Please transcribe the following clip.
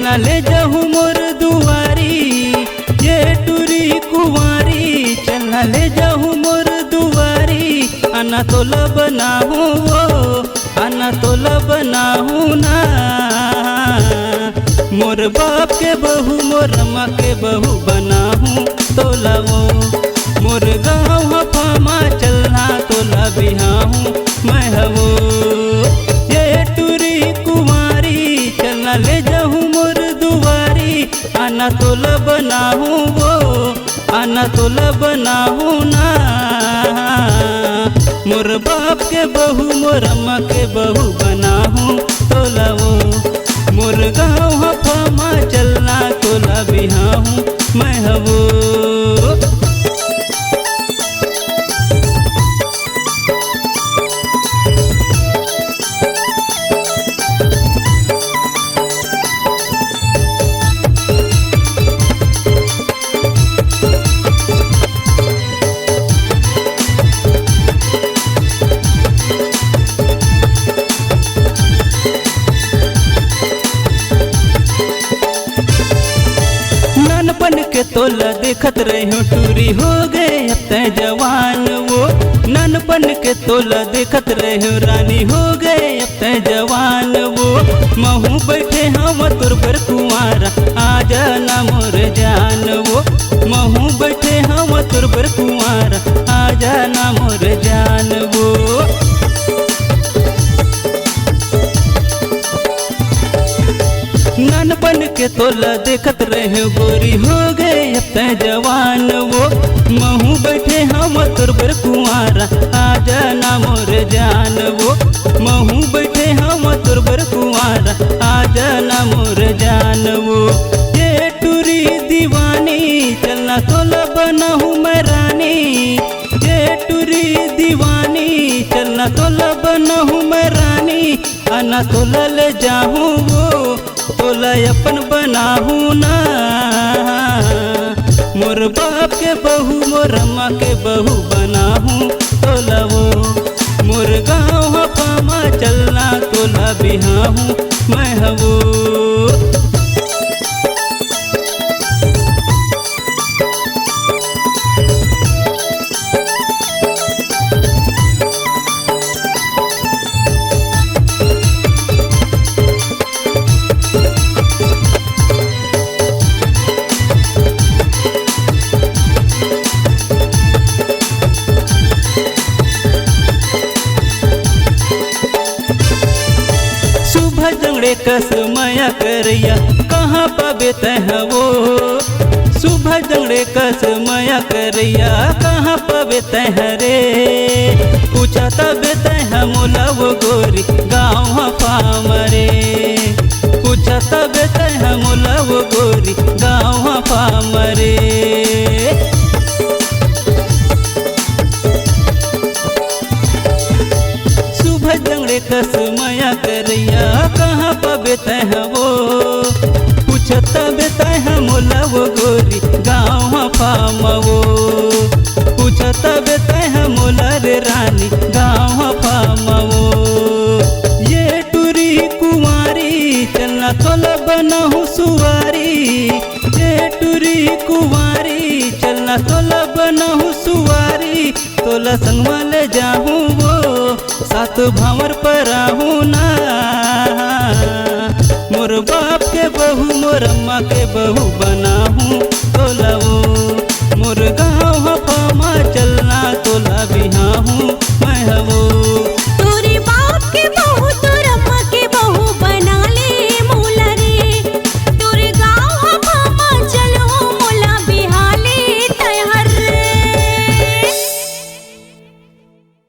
चलना ले जाहू मोर दुआरी, ये टूरी कुंवारी चलना ले जाहू मोर दुआरी। आना तोला बनाहू वो आना तोला बनाहू ना, मोर बाप के बहू मोर अम्मा के बहू बनाहू तोला वो। मोर गाँव हफामा चलना तोला बिहाहू मैं हवो, ये टूरी कुंवारी चलना ले जाहू मोर दुआरी। आना तोला बनाहू वो आना तोला बनाहू ना, मोर बाप के बहू मोर अम्मा के बहू बनाहू तोला वो। मोर गाँव हफामा चलना तोला बिहाहू मैं हवो। ननपन के तोला देखत रही हूँ टूरी हो गए अब तय जवान वो। ननपन के तोला देखत रही हूँ रानी हो गए अब तय जवान वो। महू बैठे हम तोर पर कुंवारा आजा ना मोर जान वो। महू बैठे हम तोर पर कुंवारा आजा ना मोर जान वो। ननपन के तोला देखत रहे गोरी हो गए अब तय जवान वो। महू बैठे हम तोर पर कुंवारा आजा ना मोर जान वो। महू बैठे हम तोर पर कुंवारा आजा ना मोर जान वो। ये टूरी दीवानी चलना तोला बनाहू मैं रानी, ये टूरी दीवानी चलना तोला बनाहू मैं रानी। आना तोला ले जाहू वो तोला अपन बनाहू ना, मोर बाप के बहू मोर अम्मा के बहू बनाहू तोला वो। मोर गाँव हफामा चलना तोला बिहाहू मैं हवो। जंगड़े कस माया करैया कहाँ पाबे तह वो। सुबह जंगड़े कस माया करैया कहाँ पाबे तह रे। पूछा तब तह मोला वो गोरी गाँव हफाम रे। पूछा तब तह मोला वो गोरी गाँव हफाम रे। जंगड़े कस माया करैया कहाँ पाबे तह वो। पूछत बेतह मोला वो गोरी गाँव हफाम वो। पूछत बेतह मोला रे रानी गाँव हफाम वो। ये टूरी कुंवारी चलना तोला बनाहू सुवारी। ये टूरी कुंवारी चलना तोला बनाहू सुवारी। तोला संगवा ले जाहू वो सात भावर पर आहू ना, मोर बाप के बहू मोर अम्मा के बहू बनाहू